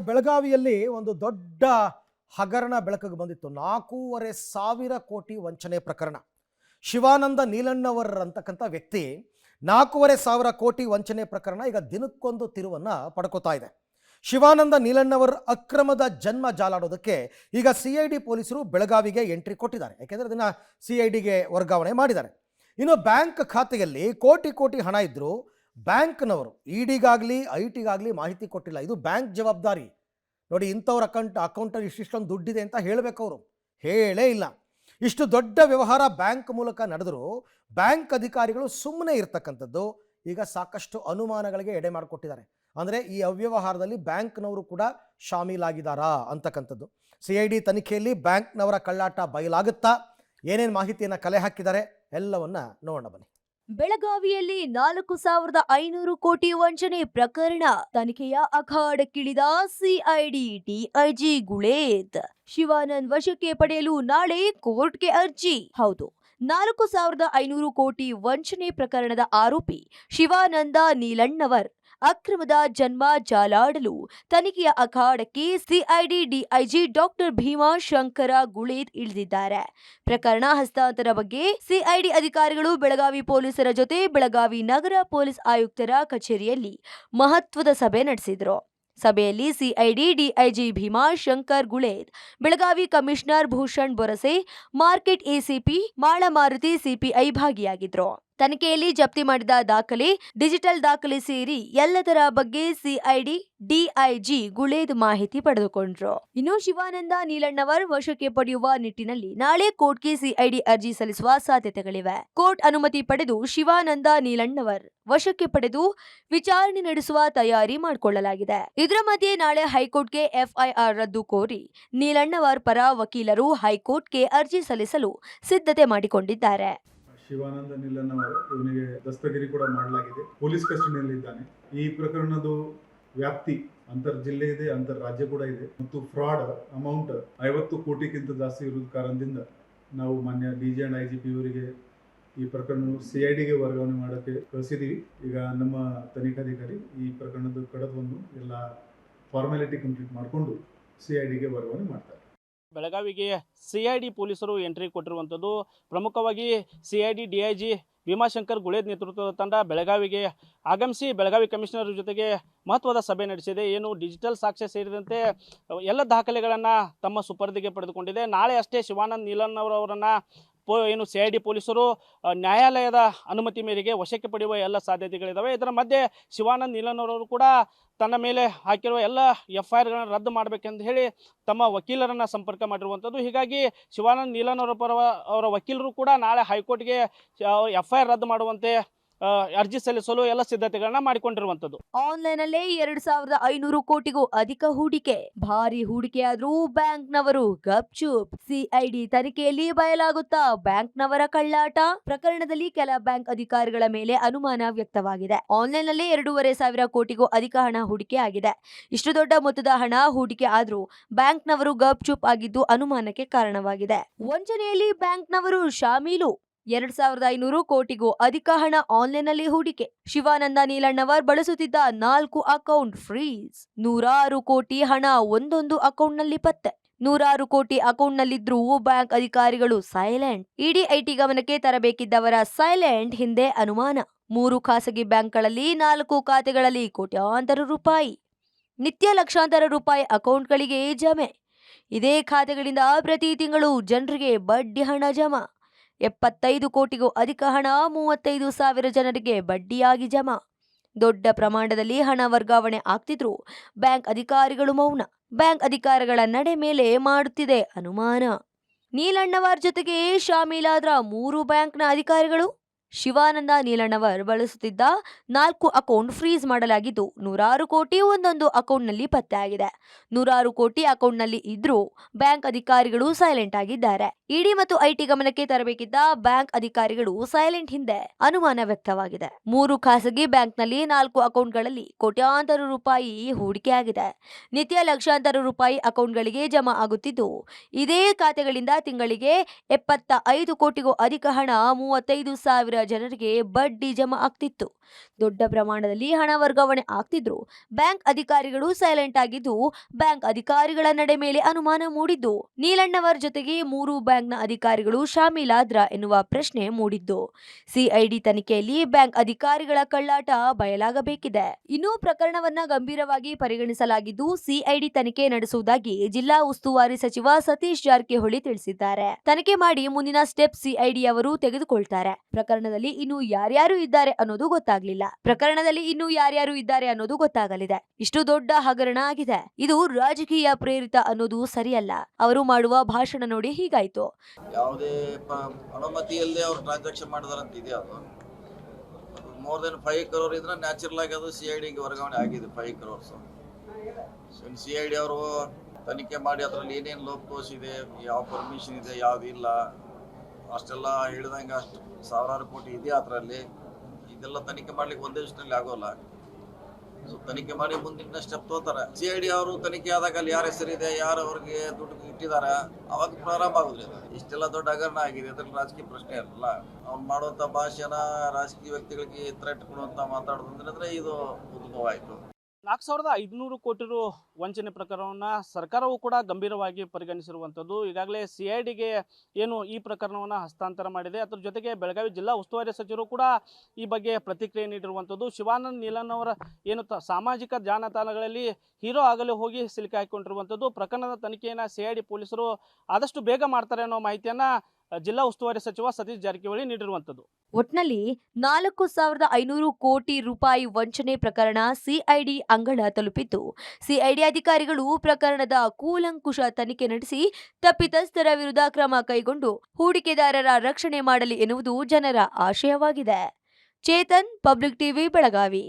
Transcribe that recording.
ಬೆಳಗಾವಿಯಲ್ಲಿ ಒಂದು ದೊಡ್ಡ ಹಗರಣ ಬೆಳಕಿಗೆ ಬಂದಿತ್ತು. 4,500 ಕೋಟಿ ವಂಚನೆ ಪ್ರಕರಣ. ಶಿವಾನಂದ ನೀಲಣ್ಣವರ್ ಅಂತಕ್ಕಂಥ ವ್ಯಕ್ತಿ 4,500 ಕೋಟಿ ವಂಚನೆ ಪ್ರಕರಣ ಈಗ ದಿನಕ್ಕೊಂದು ತಿರುವನ್ನು ಪಡ್ಕೋತಾ ಇದೆ. ಶಿವಾನಂದ ನೀಲಣ್ಣವರ್ ಅಕ್ರಮದ ಜನ್ಮ ಜಾಲಾಡೋದಕ್ಕೆ ಈಗ CID ಪೊಲೀಸರು ಬೆಳಗಾವಿಗೆ ಎಂಟ್ರಿ ಕೊಟ್ಟಿದ್ದಾರೆ. ಯಾಕೆಂದರೆ ಅದನ್ನು CIDಗೆ ವರ್ಗಾವಣೆ ಮಾಡಿದ್ದಾರೆ. ಇನ್ನು ಬ್ಯಾಂಕ್ ಖಾತೆಯಲ್ಲಿ ಕೋಟಿ ಕೋಟಿ ಹಣ ಇದ್ದರೂ ಬ್ಯಾಂಕ್ನವರು EDಗಾಗಲಿ IT ಗಾಗಲಿ ಮಾಹಿತಿ ಕೊಟ್ಟಿಲ್ಲ. ಇದು ಬ್ಯಾಂಕ್ ಜವಾಬ್ದಾರಿ. ನೋಡಿ, ಇಂಥವ್ರ ಅಕೌಂಟಲ್ಲಿ ಇಷ್ಟಿಷ್ಟೊಂದು ದುಡ್ಡಿದೆ ಅಂತ ಹೇಳಬೇಕು, ಅವರು ಹೇಳೇ ಇಲ್ಲ. ಇಷ್ಟು ದೊಡ್ಡ ವ್ಯವಹಾರ ಬ್ಯಾಂಕ್ ಮೂಲಕ ನಡೆದರೂ ಬ್ಯಾಂಕ್ ಅಧಿಕಾರಿಗಳು ಸುಮ್ಮನೆ ಇರ್ತಕ್ಕಂಥದ್ದು ಈಗ ಸಾಕಷ್ಟು ಅನುಮಾನಗಳಿಗೆ ಎಡೆ ಮಾಡಿಕೊಟ್ಟಿದ್ದಾರೆ. ಅಂದರೆ ಈ ಅವ್ಯವಹಾರದಲ್ಲಿ ಬ್ಯಾಂಕ್ನವರು ಕೂಡ ಶಾಮೀಲಾಗಿದ್ದಾರಾ ಅಂತಕ್ಕಂಥದ್ದು. CID ತನಿಖೆಯಲ್ಲಿ ಬ್ಯಾಂಕ್ನವರ ಕಳ್ಳಾಟ ಬಯಲಾಗುತ್ತಾ, ಏನೇನು ಮಾಹಿತಿಯನ್ನು ಕಲೆ ಹಾಕಿದ್ದಾರೆ ಎಲ್ಲವನ್ನ ನೋಡೋಣ ಬನ್ನಿ. ಬೆಳಗಾವಿಯಲ್ಲಿ 4,500 ಕೋಟಿ ವಂಚನೆ ಪ್ರಕರಣ ತನಿಖೆಯ ಅಖಾಡಕ್ಕಿಳಿದ CID DIG ಗುಳೇದ್. ಶಿವಾನಂದ್ ವಶಕ್ಕೆ ಪಡೆಯಲು ನಾಳೆ ಕೋರ್ಟ್ಗೆ ಅರ್ಜಿ. ಹೌದು, 4,500 ಕೋಟಿ ವಂಚನೆ ಪ್ರಕರಣದ ಆರೋಪಿ ಶಿವಾನಂದ ನೀಲಣ್ಣವರ್ ಅಕ್ರಮದ ಜನ್ಮ ಜಾಲಾಡಲು ತನಿಖೆಯ ಅಖಾಡಕ್ಕೆ CID DIG ಡಾಕ್ಟರ್ ಭೀಮಾಶಂಕರ ಗುಳೇದ್ ಇಳಿದಿದ್ದಾರೆ. ಪ್ರಕರಣ ಹಸ್ತಾಂತರ ಬಗ್ಗೆ CID ಅಧಿಕಾರಿಗಳು ಬೆಳಗಾವಿ ಪೊಲೀಸರ ಜೊತೆ ಬೆಳಗಾವಿ ನಗರ ಪೊಲೀಸ್ ಆಯುಕ್ತರ ಕಚೇರಿಯಲ್ಲಿ ಮಹತ್ವದ ಸಭೆ ನಡೆಸಿದರು. ಸಭೆಯಲ್ಲಿ CID DIG Bhimashankar Guled, Belagavi commissioner Bhushan Borase, market ACP Malamaruti CPI ಭಾಗಿಯಾಗಿದ್ರು. ತನಿಖೆಯಲ್ಲಿ ಜಪ್ತಿ ಮಾಡಿದ ದಾಖಲೆ, ಡಿಜಿಟಲ್ ದಾಖಲೆ ಸೇರಿ ಎಲ್ಲದರ ಬಗ್ಗೆ CID DIG ಗುಳೇದ್ ಮಾಹಿತಿ ಪಡೆದುಕೊಂಡ್ರು. ಇನ್ನು ಶಿವಾನಂದ ನೀಲಣ್ಣವರ್ ವಶಕ್ಕೆ ಪಡೆಯುವ ನಿಟ್ಟಿನಲ್ಲಿ ನಾಳೆ ಕೋರ್ಟ್ಗೆ CID ಅರ್ಜಿ ಸಲ್ಲಿಸುವ ಸಾಧ್ಯತೆಗಳಿವೆ. ಕೋರ್ಟ್ ಅನುಮತಿ ಪಡೆದು ಶಿವಾನಂದ ನೀಲಣ್ಣವರ್ ವಶಕ್ಕೆ ಪಡೆದು ವಿಚಾರಣೆ ನಡೆಸುವ ತಯಾರಿ ಮಾಡಿಕೊಳ್ಳಲಾಗಿದೆ. ಇದರ ಮಧ್ಯೆ ನಾಳೆ ಹೈಕೋರ್ಟ್ಗೆ FIR ರದ್ದು ಕೋರಿ ನೀಲಣ್ಣವರ್ ಪರ ವಕೀಲರು ಹೈಕೋರ್ಟ್ಗೆ ಅರ್ಜಿ ಸಲ್ಲಿಸಲು ಸಿದ್ಧತೆ ಮಾಡಿಕೊಂಡಿದ್ದಾರೆ. ಶಿವಾನಂದ ನೀಲಣ್ಣವರ್ ಇವನಿಗೆ ದಸ್ತಗಿರಿ ಕೂಡ ಮಾಡಲಾಗಿದೆ. ಪೊಲೀಸ್ ಕಸ್ಟಡಿಯಲ್ಲಿದ್ದಾನೆ. ಈ ಪ್ರಕರಣದ ವ್ಯಾಪ್ತಿ ಅಂತರ್ ಜಿಲ್ಲೆ ಇದೆ, ಅಂತರ್ ರಾಜ್ಯ ಕೂಡ ಇದೆ ಮತ್ತು ಫ್ರಾಡ್ ಅಮೌಂಟ್ 50 ಕೋಟಿಗಿಂತ ಜಾಸ್ತಿ ಇರೋದ ಕಾರಣದಿಂದ ನಾವು ಮಾನ್ಯ DG and IGP ಇವರಿಗೆ ಈ ಪ್ರಕರಣ CIDಗೆ ವರ್ಗಾವಣೆ ಮಾಡೋಕ್ಕೆ ಕಳಿಸಿದ್ದೀವಿ. ಈಗ ನಮ್ಮ ತನಿಖಾಧಿಕಾರಿ ಈ ಪ್ರಕರಣದ ಕಡತವನ್ನು ಎಲ್ಲ ಫಾರ್ಮಾಲಿಟಿ ಕಂಪ್ಲೀಟ್ ಮಾಡಿಕೊಂಡು CIDಗೆ ವರ್ಗಾವಣೆ ಮಾಡ್ತಾರೆ. ಬೆಳಗಾವಿಗೆ CID ಪೊಲೀಸರು ಎಂಟ್ರಿ ಕೊಟ್ಟಿರುವಂಥದ್ದು. ಪ್ರಮುಖವಾಗಿ CID DIG ಭೀಮಾಶಂಕರ್ ಗುಳೇದ್ ನೇತೃತ್ವದ ತಂಡ ಬೆಳಗಾವಿಗೆ ಆಗಮಿಸಿ ಬೆಳಗಾವಿ ಕಮಿಷನರ್ ಜೊತೆಗೆ ಮಹತ್ವದ ಸಭೆ ನಡೆಸಿದೆ. ಏನು ಡಿಜಿಟಲ್ ಸಾಕ್ಷ್ಯ ಸೇರಿದಂತೆ ಎಲ್ಲ ದಾಖಲೆಗಳನ್ನು ತಮ್ಮ ಸುಪರ್ದಿಗೆ ಪಡೆದುಕೊಂಡಿದೆ. ನಾಳೆ ಅಷ್ಟೇ ಶಿವಾನಂದ್ ನೀಲಣ್ಣವರವರನ್ನು ಏನು CID ಪೊಲೀಸರು ನ್ಯಾಯಾಲಯದ ಅನುಮತಿ ಮೇರೆಗೆ ವಶಕ್ಕೆ ಪಡೆಯುವ ಎಲ್ಲ ಸಾಧ್ಯತೆಗಳಿದ್ದಾವೆ. ಇದರ ಮಧ್ಯೆ ಶಿವಾನಂದ್ ನೀಲಣ್ಣವರವರು ಕೂಡ ತನ್ನ ಮೇಲೆ ಹಾಕಿರುವ ಎಲ್ಲ FIRಗಳನ್ನು ರದ್ದು ಮಾಡಬೇಕೆಂದು ಹೇಳಿ ತಮ್ಮ ವಕೀಲರನ್ನು ಸಂಪರ್ಕ ಮಾಡಿರುವಂಥದ್ದು. ಹೀಗಾಗಿ ಶಿವಾನಂದ್ ನೀಲಣ್ಣವರ ಪರ ಅವರ ವಕೀಲರು ಕೂಡ ನಾಳೆ ಹೈಕೋರ್ಟ್ಗೆ FIR ರದ್ದು ಮಾಡುವಂತೆ ಅರ್ಜಿ ಸಲ್ಲಿಸಲು ಎಲ್ಲ ಸಿದ್ಧತೆಗಳನ್ನ ಮಾಡಿಕೊಂಡಿರುವಂತದ್ದು. ಆನ್ಲೈನ್ ಅಲ್ಲೇ 2,500 ಕೋಟಿಗೂ ಅಧಿಕ ಹೂಡಿಕೆ. ಭಾರಿ ಹೂಡಿಕೆಯಾದ್ರೂ ಬ್ಯಾಂಕ್ನವರು ಗಪ್ಚುಪ್. CID ತನಿಖೆಯಲ್ಲಿ ಬಯಲಾಗುತ್ತಾ ಬ್ಯಾಂಕ್ನವರ ಕಳ್ಳಾಟ. ಪ್ರಕರಣದಲ್ಲಿ ಕೆಲ ಬ್ಯಾಂಕ್ ಅಧಿಕಾರಿಗಳ ಮೇಲೆ ಅನುಮಾನ ವ್ಯಕ್ತವಾಗಿದೆ. ಆನ್ಲೈನ್ ಅಲ್ಲೇ 2,500 ಕೋಟಿಗೂ ಅಧಿಕ ಹಣ ಹೂಡಿಕೆ ಆಗಿದೆ. ಇಷ್ಟು ದೊಡ್ಡ ಮೊತ್ತದ ಹಣ ಹೂಡಿಕೆ ಆದ್ರೂ ಬ್ಯಾಂಕ್ನವರು ಗಪ್ಚುಪ್ ಆಗಿದ್ದು ಅನುಮಾನಕ್ಕೆ ಕಾರಣವಾಗಿದೆ. ವಂಚನೆಯಲ್ಲಿ ಬ್ಯಾಂಕ್ನವರು ಶಾಮೀಲು. 2,500 ಕೋಟಿಗೂ ಅಧಿಕ ಹಣ ಆನ್ಲೈನ್ನಲ್ಲಿ ಹೂಡಿಕೆ. ಶಿವಾನಂದ ನೀಲಣ್ಣವರ್ ಬಳಸುತ್ತಿದ್ದ 4 ಅಕೌಂಟ್ ಫ್ರೀಸ್. 100 ಕೋಟಿ ಹಣ ಒಂದೊಂದು ಅಕೌಂಟ್ನಲ್ಲಿ ಪತ್ತೆ. 100 ಕೋಟಿ ಅಕೌಂಟ್ನಲ್ಲಿದ್ರೂ ಬ್ಯಾಂಕ್ ಅಧಿಕಾರಿಗಳು ಸೈಲೆಂಟ್. ED IT ಗಮನಕ್ಕೆ ತರಬೇಕಿದ್ದವರ ಸೈಲೆಂಟ್ ಹಿಂದೆ ಅನುಮಾನ. 3 ಖಾಸಗಿ ಬ್ಯಾಂಕ್ಗಳಲ್ಲಿ 4 ಖಾತೆಗಳಲ್ಲಿ ಕೋಟ್ಯಾಂತರ ರೂಪಾಯಿ. ನಿತ್ಯ ಲಕ್ಷಾಂತರ ರೂಪಾಯಿ ಅಕೌಂಟ್ಗಳಿಗೆ ಜಮೆ. ಇದೇ ಖಾತೆಗಳಿಂದ ಪ್ರತಿ ತಿಂಗಳು ಜನರಿಗೆ ಬಡ್ಡಿ ಹಣ ಜಮಾ. 75 ಕೋಟಿಗೂ ಅಧಿಕ ಹಣ 35,000 ಜನರಿಗೆ ಬಡ್ಡಿಯಾಗಿ ಜಮಾ. ದೊಡ್ಡ ಪ್ರಮಾಣದಲ್ಲಿ ಹಣ ವರ್ಗಾವಣೆ ಆಗ್ತಿದ್ರು ಬ್ಯಾಂಕ್ ಅಧಿಕಾರಿಗಳು ಮೌನ. ಬ್ಯಾಂಕ್ ಅಧಿಕಾರಿಗಳ ನಡೆ ಮೇಲೆ ಮಾಡುತ್ತಿದೆ ಅನುಮಾನ. ನೀಲಣ್ಣವರ್ ಜೊತೆಗೆ ಶಾಮೀಲಾದ್ರ 3 ಬ್ಯಾಂಕ್ನ ಅಧಿಕಾರಿಗಳು. ಶಿವಾನಂದ ನೀಲಣ್ಣವರ್ ಬಳಸುತ್ತಿದ್ದ 4 ಅಕೌಂಟ್ ಫ್ರೀಸ್ ಮಾಡಲಾಗಿದ್ದು 100 ಕೋಟಿ ಒಂದೊಂದು ಅಕೌಂಟ್ನಲ್ಲಿ ಪತ್ತೆಯಾಗಿದೆ. 100 ಕೋಟಿ ಅಕೌಂಟ್ನಲ್ಲಿ ಇದ್ರೂ ಬ್ಯಾಂಕ್ ಅಧಿಕಾರಿಗಳು ಸೈಲೆಂಟ್ ಆಗಿದ್ದಾರೆ. ED ಮತ್ತು IT ಗಮನಕ್ಕೆ ತರಬೇಕಿದ್ದ ಬ್ಯಾಂಕ್ ಅಧಿಕಾರಿಗಳು ಸೈಲೆಂಟ್ ಹಿಂದೆ ಅನುಮಾನ ವ್ಯಕ್ತವಾಗಿದೆ. 3 ಖಾಸಗಿ ಬ್ಯಾಂಕ್ನಲ್ಲಿ 4 ಅಕೌಂಟ್ಗಳಲ್ಲಿ ಕೋಟ್ಯಾಂತರ ರೂಪಾಯಿ ಹೂಡಿಕೆಯಾಗಿದೆ. ನಿತ್ಯ ಲಕ್ಷಾಂತರ ರೂಪಾಯಿ ಅಕೌಂಟ್ಗಳಿಗೆ ಜಮಾ ಆಗುತ್ತಿದ್ದು ಇದೇ ಖಾತೆಗಳಿಂದ ತಿಂಗಳಿಗೆ 75 ಕೋಟಿಗೂ ಅಧಿಕ ಹಣ 35,000 ಜನರಿಗೆ ಬಡ್ಡಿ ಜಮಾ ಆಗ್ತಿತ್ತು. ದೊಡ್ಡ ಪ್ರಮಾಣದಲ್ಲಿ ಹಣ ವರ್ಗಾವಣೆ ಆಗ್ತಿದ್ರು ಬ್ಯಾಂಕ್ ಅಧಿಕಾರಿಗಳು ಸೈಲೆಂಟ್ ಆಗಿದ್ದು ಬ್ಯಾಂಕ್ ಅಧಿಕಾರಿಗಳ ನಡೆ ಮೇಲೆ ಅನುಮಾನ ಮೂಡಿದ್ದು ನೀಲಣ್ಣವರ್ ಜೊತೆಗೆ 3 ಬ್ಯಾಂಕ್ನ ಅಧಿಕಾರಿಗಳು ಶಾಮೀಲಾದ್ರ ಎನ್ನುವ ಪ್ರಶ್ನೆ ಮೂಡಿದ್ದು ಸಿಐಡಿ ತನಿಖೆಯಲ್ಲಿ ಬ್ಯಾಂಕ್ ಅಧಿಕಾರಿಗಳ ಕಳ್ಳಾಟ ಬಯಲಾಗಬೇಕಿದೆ. ಇನ್ನು ಪ್ರಕರಣವನ್ನ ಗಂಭೀರವಾಗಿ ಪರಿಗಣಿಸಲಾಗಿದ್ದು ಸಿಐಡಿ ತನಿಖೆ ನಡೆಸುವುದಾಗಿ ಜಿಲ್ಲಾ ಉಸ್ತುವಾರಿ ಸಚಿವ ಸತೀಶ್ ಜಾರಕಿಹೊಳಿ ತಿಳಿಸಿದ್ದಾರೆ. ತನಿಖೆ ಮಾಡಿ ಮುಂದಿನ ಸ್ಟೆಪ್ ಸಿಐಡಿ ಅವರು ತೆಗೆದುಕೊಳ್ತಾರೆ. ಪ್ರಕರಣದಲ್ಲಿ ಇನ್ನು ಯಾರ್ಯಾರು ಇದ್ದಾರೆ ಅನ್ನೋದು ಗೊತ್ತಾಗಲಿದೆ. ಇಷ್ಟು ದೊಡ್ಡ ಹಗರಣ ಆಗಿದೆ. ಇದು ರಾಜಕೀಯ ಪ್ರೇರಿತ ಅನ್ನೋದು ಸರಿಯಲ್ಲ. ಅವರು ಮಾಡುವ ಭಾಷಣ ನೋಡಿ ಹೀಗಾಯ್ತು. ಯಾವುದೇ ಅನುಮತಿಯಲ್ಲದೆ ಅವ್ರು ಟ್ರಾನ್ಸಾಕ್ಷನ್ ಮಾಡಿದಾರಂತ ಇದೆ. ಅದು ಮೋರ್ ದೆನ್ 5 crore ಇದ್ರೆ ನ್ಯಾಚುರಲ್ ಆಗಿ ಅದು ಸಿಐಡಿಗೆ ವರ್ಗಾವಣೆ ಆಗಿದೆ. 5 crores ಸಿಐಡಿ ಅವರು ತನಿಖೆ ಮಾಡಿ ಅದರಲ್ಲಿ ಏನೇನು ಲೋಪದೋಷ ಇದೆ, ಯಾವ ಪರ್ಮಿಷನ್ ಇದೆ, ಯಾವ್ದು ಇಲ್ಲ, ಅಷ್ಟೆಲ್ಲ ಹೇಳಿದಂಗೆ ಅಷ್ಟು ಸಾವಿರಾರು ಕೋಟಿ ಇದೆ ಅದರಲ್ಲಿ. ಇದೆಲ್ಲ ತನಿಖೆ ಮಾಡ್ಲಿಕ್ಕೆ ಒಂದೇ ದಿವಸದಲ್ಲಿ ಆಗೋಲ್ಲ. ಸೊ ತನಿಖೆ ಮಾಡಿ ಮುಂದಿನ ಸ್ಟೆಪ್ ತಗೋತಾರೆ. ಸಿಐಡಿ ಅವರು ತನಿಖೆ ಆದಾಗ ಅಲ್ಲಿ ಯಾರ ಹೆಸರಿದೆ, ಯಾರು ಅವ್ರಿಗೆ ದುಡ್ಡು ಇಟ್ಟಿದ್ದಾರೆ, ಅವಾಗ ಪ್ರಾರಂಭ ಆಗುದ್ರಿ. ಇಷ್ಟೆಲ್ಲ ದೊಡ್ಡ ಹಗರಣ ಆಗಿದೆ. ಅದ್ರಲ್ಲಿ ರಾಜಕೀಯ ಪ್ರಶ್ನೆ ಇರಲ್ಲ. ಅವ್ನು ಮಾಡುವಂಥ ಭಾಷೆನ ರಾಜಕೀಯ ವ್ಯಕ್ತಿಗಳಿಗೆ ಥ್ರೆಟ್ ಕೊಡುವಂತ ಮಾತಾಡೋದಂದ್ರೆ ಇದು ಉದ್ಭವ ಆಯಿತು. 4,500 ಕೋಟಿ ರು ವಂಚನೆ ಪ್ರಕರಣವನ್ನು ಸರ್ಕಾರವು ಕೂಡ ಗಂಭೀರವಾಗಿ ಪರಿಗಣಿಸಿರುವಂಥದ್ದು. ಈಗಾಗಲೇ ಸಿಐಡಿಗೆ ಏನು ಈ ಪ್ರಕರಣವನ್ನು ಹಸ್ತಾಂತರ ಮಾಡಿದೆ. ಅದರ ಜೊತೆಗೆ ಬೆಳಗಾವಿ ಜಿಲ್ಲಾ ಉಸ್ತುವಾರಿ ಸಚಿವರು ಕೂಡ ಈ ಬಗ್ಗೆ ಪ್ರತಿಕ್ರಿಯೆ ನೀಡಿರುವಂಥದ್ದು. ಶಿವಾನಂದ ನೀಲಣ್ಣವರ ಏನು ಸಾಮಾಜಿಕ ಜಾಲತಾಣಗಳಲ್ಲಿ ಹೀರೋ ಆಗಲು ಹೋಗಿ ಸಿಲುಕಿ ಹಾಕಿಕೊಂಡಿರುವಂಥದ್ದು. ಪ್ರಕರಣದ ತನಿಖೆಯನ್ನು ಸಿಐಡಿ ಪೊಲೀಸರು ಆದಷ್ಟು ಬೇಗ ಮಾಡ್ತಾರೆ ಅನ್ನೋ ಮಾಹಿತಿಯನ್ನು ಜಿಲ್ಲಾ ಉಸ್ತುವಾರಿ ಸಚಿವ ಸತೀಶ್ ಜಾರಕಿಹೊಳಿ ನೀಡಿರುವಂಥದ್ದು. ಒಟ್ನಲ್ಲಿ 4,500 ಕೋಟಿ ರೂಪಾಯಿ ವಂಚನೆ ಪ್ರಕರಣ ಸಿಐಡಿ ಅಂಗಳ ತಲುಪಿದ್ದು ಸಿಐಡಿ ಅಧಿಕಾರಿಗಳು ಪ್ರಕರಣದ ಕೂಲಂಕುಷ ತನಿಖೆ ನಡೆಸಿ ತಪ್ಪಿತಸ್ಥರ ವಿರುದ್ಧ ಕ್ರಮ ಕೈಗೊಂಡು ಹೂಡಿಕೆದಾರರ ರಕ್ಷಣೆ ಮಾಡಲಿ ಎನ್ನುವುದು ಜನರ ಆಶಯವಾಗಿದೆ. Chetan, public TV, Belagavi.